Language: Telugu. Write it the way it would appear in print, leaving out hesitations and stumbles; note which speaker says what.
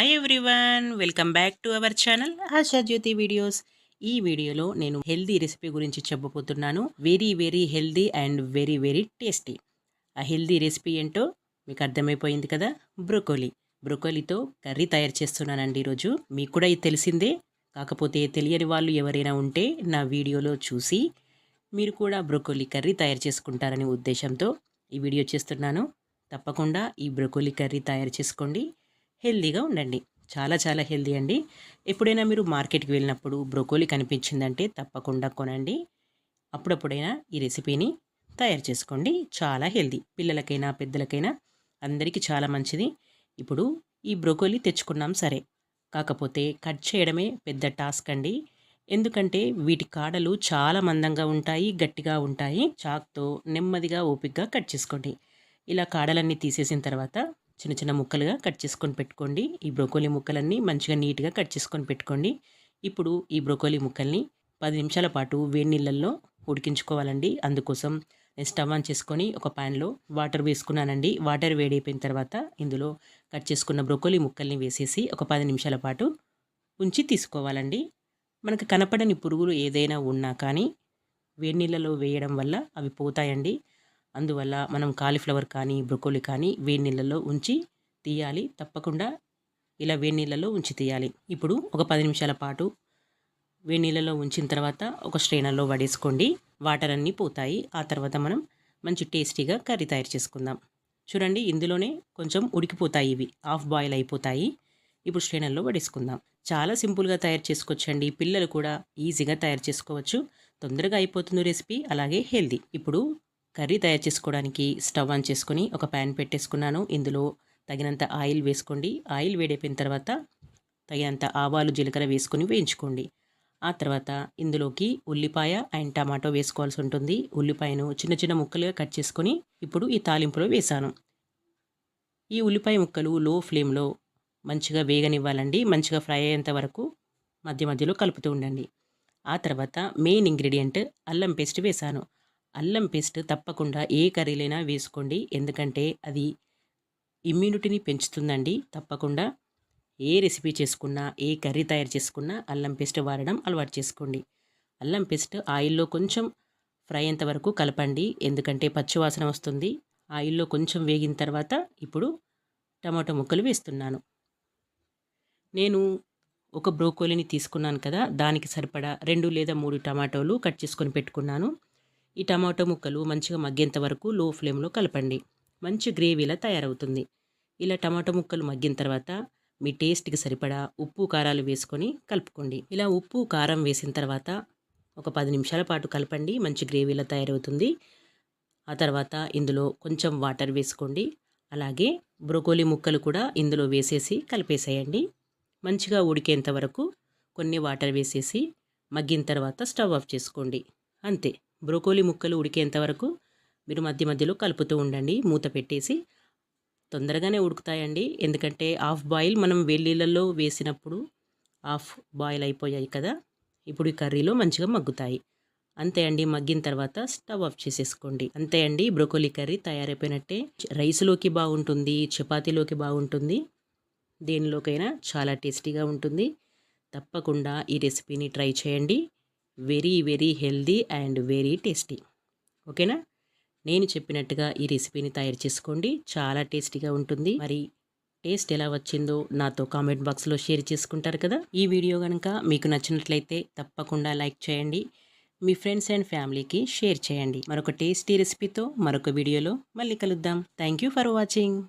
Speaker 1: Hi everyone, welcome back to our channel Asha Jyoti videos. ఈ వీడియోలో నేను హెల్దీ రెసిపీ గురించి చెప్పబోతున్నాను. Very very healthy and very very tasty. ఆ హెల్దీ రెసిపీ ఏంటో మీకు అర్థమైపోయింది కదా. బ్రోకోలీతో కర్రీ తయారు చేస్తున్నానండి ఈరోజు. మీకు కూడా ఇది తెలిసిందే, కాకపోతే తెలియని వాళ్ళు ఎవరైనా ఉంటే నా వీడియోలో చూసి మీరు కూడా బ్రోకోలీ కర్రీ తయారు చేసుకుంటారనే ఉద్దేశంతో ఈ వీడియో చేస్తున్నాను. తప్పకుండా ఈ బ్రోకోలీ కర్రీ తయారు చేసుకోండి, హెల్దీగా ఉండండి. చాలా చాలా హెల్దీ అండి. ఎప్పుడైనా మీరు మార్కెట్కి వెళ్ళినప్పుడు బ్రోకోలీ కనిపించిందంటే తప్పకుండా కొనండి. అప్పుడప్పుడైనా ఈ రెసిపీని తయారు చేసుకోండి. చాలా హెల్దీ, పిల్లలకైనా పెద్దలకైనా అందరికీ చాలా మంచిది. ఇప్పుడు ఈ బ్రోకోలీ తెచ్చుకున్నాం సరే, కాకపోతే కట్ చేయడమే పెద్ద టాస్క్ అండి. ఎందుకంటే వీటి కాడలు చాలా మందంగా ఉంటాయి, గట్టిగా ఉంటాయి. చాక్తో నెమ్మదిగా ఓపికగా కట్ చేసుకోండి. ఇలా కాడలన్నీ తీసేసిన తర్వాత చిన్న చిన్న ముక్కలుగా కట్ చేసుకొని పెట్టుకోండి. ఈ బ్రోకోలీ ముక్కలన్నీ మంచిగా నీట్గా కట్ చేసుకొని పెట్టుకోండి. ఇప్పుడు ఈ బ్రోకోలీ ముక్కల్ని 10 నిమిషాల పాటు వేడి నీళ్ళల్లో ఉడికించుకోవాలండి. అందుకోసం నేను స్టవ్ ఆన్ చేసుకొని ఒక ప్యాన్లో వాటర్ వేసుకున్నానండి. వాటర్ వేడైపోయిన తర్వాత ఇందులో కట్ చేసుకున్న బ్రోకోలీ ముక్కల్ని వేసేసి ఒక 10 నిమిషాల పాటు ఉంచి తీసుకోవాలండి. మనకు కనపడని పురుగులు ఏదైనా ఉన్నా కానీ వేడి నీళ్ళలో వేయడం వల్ల అవి పోతాయండి. అందువల్ల మనం కాలీఫ్లవర్ కానీ బ్రోకోలీ కానీ వేడి నీళ్ళలో ఉంచి తీయాలి. తప్పకుండా ఇలా వేడి నీళ్ళలో ఉంచి తీయాలి. ఇప్పుడు ఒక 10 నిమిషాల పాటు వేడి నీళ్ళలో ఉంచిన తర్వాత ఒక స్ట్రైనర్లో వడేసుకోండి. వాటర్ అన్నీ పోతాయి. ఆ తర్వాత మనం మంచి టేస్టీగా కర్రీ తయారు చేసుకుందాం. చూడండి, ఇందులోనే కొంచెం ఉడికిపోతాయి, ఇవి హాఫ్ బాయిల్ అయిపోతాయి. ఇప్పుడు స్ట్రైనర్లో వడేసుకుందాం. చాలా సింపుల్గా తయారు చేసుకోవచ్చండి. పిల్లలు కూడా ఈజీగా తయారు చేసుకోవచ్చు. తొందరగా అయిపోతుంది రెసిపీ, అలాగే హెల్దీ. ఇప్పుడు కర్రీ తయారు చేసుకోవడానికి స్టవ్ ఆన్ చేసుకొని ఒక ప్యాన్ పెట్టేసుకున్నాను. ఇందులో తగినంత ఆయిల్ వేసుకోండి. ఆయిల్ వేడైపోయిన తర్వాత తగినంత ఆవాలు జీలకర్ర వేసుకొని వేయించుకోండి. ఆ తర్వాత ఇందులోకి ఉల్లిపాయ అండ్ టమాటో వేసుకోవాల్సి ఉంటుంది. ఉల్లిపాయను చిన్న చిన్న ముక్కలుగా కట్ చేసుకొని ఇప్పుడు ఈ తాలింపులో వేసాను. ఈ ఉల్లిపాయ ముక్కలు లో ఫ్లేమ్లో మంచిగా వేగనివ్వాలండి. మంచిగా ఫ్రై అయ్యేంత వరకు మధ్య మధ్యలో కలుపుతూ ఉండండి. ఆ తర్వాత మెయిన్ ఇంగ్రీడియంట్ అల్లం పేస్ట్ వేసాను. అల్లం పేస్ట్ తప్పకుండా ఏ కర్రీలైనా వేసుకోండి, ఎందుకంటే అది ఇమ్యూనిటీని పెంచుతుందండి. తప్పకుండా ఏ రెసిపీ చేసుకున్నా, ఏ కర్రీ తయారు చేసుకున్నా అల్లం పేస్ట్ వాడడం అలవాటు చేసుకోండి. అల్లం పేస్ట్ ఆయిల్లో కొంచెం ఫ్రై అయ్యేంత వరకు కలపండి, ఎందుకంటే పచ్చివాసన వస్తుంది. ఆయిల్లో కొంచెం వేగిన తర్వాత ఇప్పుడు టమాటో ముక్కలు వేస్తున్నాను. నేను ఒక బ్రోకోలీని తీసుకున్నాను కదా, దానికి సరిపడా 2 లేదా 3 టమాటోలు కట్ చేసుకొని పెట్టుకున్నాను. ఈ టమాటో ముక్కలు మంచిగా మగ్గేంత వరకు లో ఫ్లేమ్లో కలపండి. మంచి గ్రేవీలా తయారవుతుంది. ఇలా టమాటో ముక్కలు మగ్గిన తర్వాత మీ టేస్ట్కి సరిపడా ఉప్పు కారాలు వేసుకొని కలుపుకోండి. ఇలా ఉప్పు కారం వేసిన తర్వాత ఒక 10 నిమిషాల పాటు కలపండి. మంచి గ్రేవీలా తయారవుతుంది. ఆ తర్వాత ఇందులో కొంచెం వాటర్ వేసుకోండి. అలాగే బ్రోకోలీ ముక్కలు కూడా ఇందులో వేసేసి కలిపేసేయండి. మంచిగా ఉడికేంత వరకు కొన్ని వాటర్ వేసేసి మగ్గిన తర్వాత స్టవ్ ఆఫ్ చేసుకోండి. అంతే, బ్రోకోలీ ముక్కలు ఉడికేంత వరకు మీరు మధ్య మధ్యలో కలుపుతూ ఉండండి. మూత పెట్టేసి తొందరగానే ఉడుకుతాయండి, ఎందుకంటే హాఫ్ బాయిల్ మనం వేడి నీళ్ళల్లో వేసినప్పుడు హాఫ్ బాయిల్ అయిపోయాయి కదా. ఇప్పుడు ఈ కర్రీలో మంచిగా మగ్గుతాయి. అంతే అండి, మగ్గిన తర్వాత స్టవ్ ఆఫ్ చేసేసుకోండి. అంతే అండి, బ్రోకోలీ కర్రీ తయారైపోయినట్టే. రైస్లోకి బాగుంటుంది, చపాతీలోకి బాగుంటుంది, దేనిలోకైనా చాలా టేస్టీగా ఉంటుంది. తప్పకుండా ఈ రెసిపీని ట్రై చేయండి. Very very healthy and very tasty. ఓకేనా? నేను చెప్పినట్టుగా ఈ రెసిపీని తయారు చేసుకోండి, చాలా టేస్టీగా ఉంటుంది. మరి టేస్ట్ ఎలా వచ్చిందో నాతో కామెంట్ బాక్స్లో షేర్ చేసుకుంటారు కదా. ఈ వీడియో కనుక మీకు నచ్చినట్లయితే తప్పకుండా లైక్ చేయండి, మీ ఫ్రెండ్స్ అండ్ ఫ్యామిలీకి షేర్ చేయండి. మరొక టేస్టీ రెసిపీతో మరొక వీడియోలో మళ్ళీ కలుద్దాం. Thank you for watching.